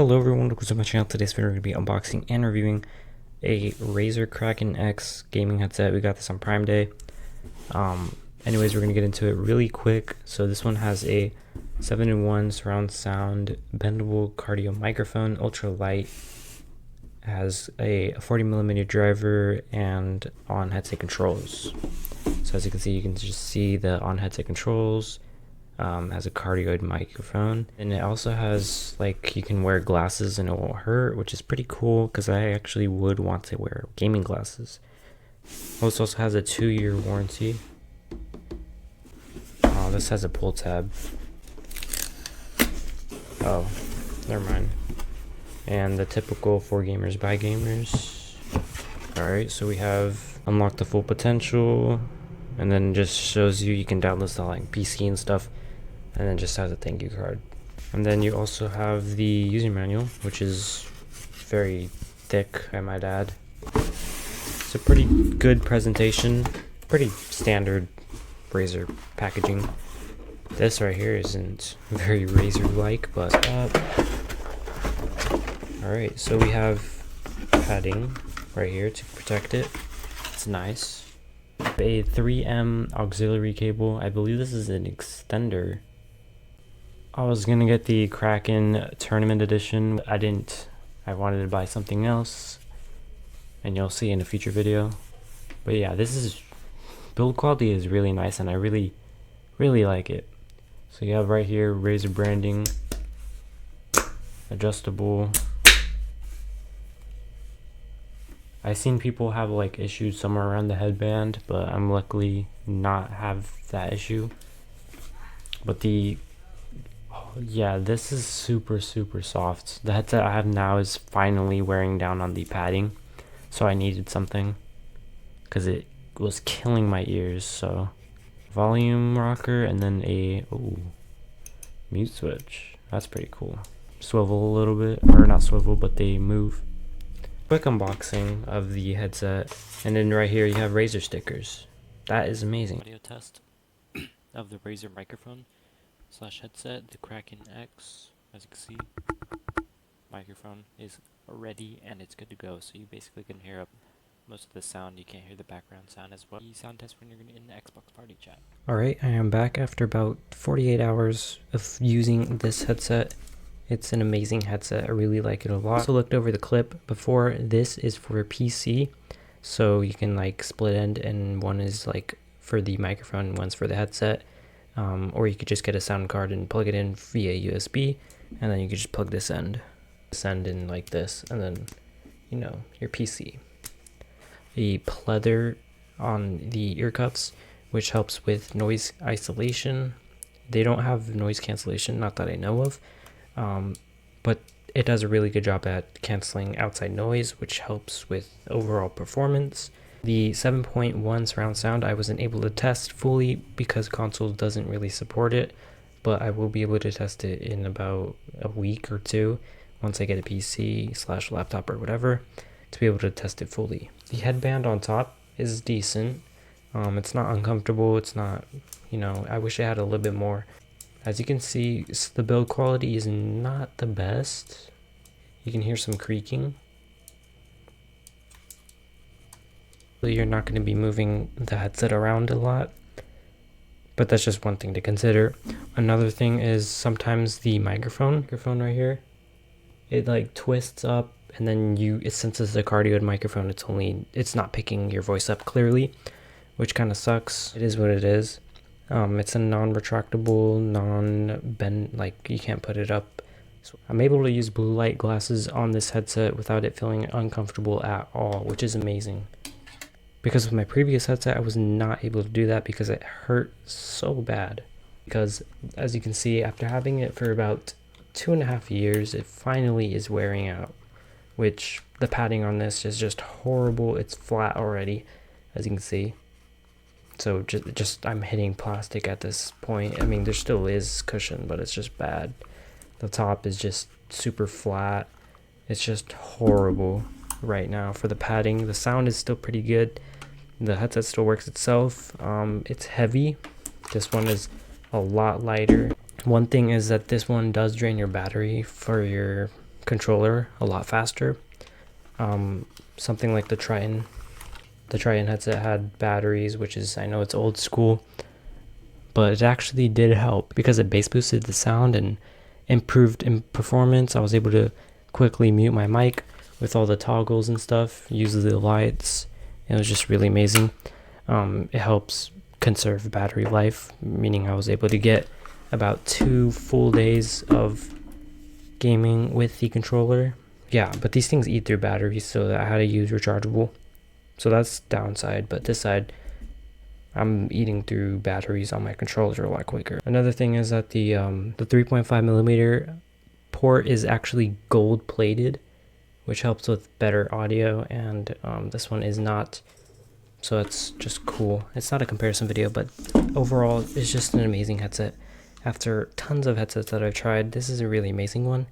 Hello everyone, welcome to my channel. Today's video we're going to be unboxing and reviewing a Razer Kraken X gaming headset. We got this on Prime Day. Anyways, we're going to get into it really quick. So this one has a 7-in-1 surround sound bendable cardio microphone, ultra light. It has a 40mm driver and on headset controls. So as you can see, you can just see the on headset controls. Has a cardioid microphone, and it also has, like, you can wear glasses and it won't hurt, which is pretty cool because I actually would want to wear gaming glasses. Also has a 2-year warranty. This has a pull tab. Oh, never mind. And the typical for gamers by gamers. Alright, so we have unlock the full potential, and then just shows you can download the like PC and stuff. And then just has a thank you card. And then you also have the user manual, which is very thick, I might add. It's a pretty good presentation, pretty standard Razer packaging. This right here isn't very Razer-like, but alright, so we have padding right here to protect it. It's nice. A 3M auxiliary cable. I believe this is an extender. I was gonna get the Kraken Tournament Edition. I didn't. I wanted to buy something else, and you'll see in a future video. But yeah, this is build quality is really nice, and I really like it. So you have right here Razer branding, adjustable. I've seen people have like issues somewhere around the headband, but I'm luckily not have that issue. But yeah, this is super soft. The headset I have now is finally wearing down on the padding, so I needed something because it was killing my ears. So volume rocker, and then a mute switch. That's pretty cool. Swivel a little bit, or not swivel, but they move. Quick unboxing of the headset, and then right here you have Razer stickers. That is amazing. Audio test of the Razer microphone / headset, the Kraken X. As you can see, microphone is ready and it's good to go, so you basically can hear up most of the sound. You can't hear the background sound as well. You sound test when you're in the Xbox party chat. Alright, I am back after about 48 hours of using this headset. It's an amazing headset. I really like it a lot. Also looked over the clip before. This is for PC, so you can like split end, and one is like for the microphone and one's for the headset. Or you could just get a sound card and plug it in via USB, and then you could just plug this end in like this, and then, you know, your PC. A pleather on the ear cuffs, which helps with noise isolation. They don't have noise cancellation, not that I know of, but it does a really good job at canceling outside noise, which helps with overall performance. The 7.1 surround sound I wasn't able to test fully because console doesn't really support it, but I will be able to test it in about a week or two once I get a PC / laptop or whatever to be able to test it fully. The headband on top is decent. It's not uncomfortable. It's not, you know, I wish I had a little bit more. As you can see, the build quality is not the best. You can hear some creaking. You're not going to be moving the headset around a lot, but that's just one thing to consider. Another thing is sometimes the microphone right here, it like twists up, and then since it's a cardioid microphone, it's not picking your voice up clearly, which kind of sucks. It is what it is. It's a non-retractable, non-bend, like you can't put it up. So I'm able to use blue light glasses on this headset without it feeling uncomfortable at all, which is amazing. Because with my previous headset, I was not able to do that because it hurt so bad. Because as you can see, after having it for about 2.5 years, it finally is wearing out. Which the padding on this is just horrible. It's flat already, as you can see. So just I'm hitting plastic at this point. I mean, there still is cushion, but it's just bad. The top is just super flat. It's just horrible right now for the padding. The sound is still pretty good. The headset still works itself. It's heavy. This one is a lot lighter. One thing is that this one does drain your battery for your controller a lot faster. Something like the Triton headset had batteries, which is, I know it's old school, but it actually did help because it bass boosted the sound and improved in performance. I was able to quickly mute my mic with all the toggles and stuff, use the lights. It was just really amazing. It helps conserve battery life, meaning I was able to get about 2 full days of gaming with the controller. Yeah, but these things eat through batteries, so I had to use rechargeable. So that's downside, but this side, I'm eating through batteries on my controller a lot quicker. Another thing is that the 3.5mm port is actually gold plated, which helps with better audio, and this one is not, so it's just cool. It's not a comparison video, but overall it's just an amazing headset. After tons of headsets that I've tried, this is a really amazing one.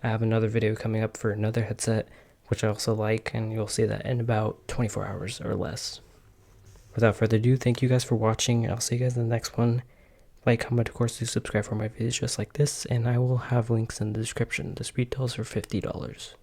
I have another video coming up for another headset which I also like, and you'll see that in about 24 hours or less. Without further ado, thank you guys for watching. I'll see you guys in the next one. Like, comment, of course, do subscribe for my videos just like this, and I will have links in the description. This retails for $50.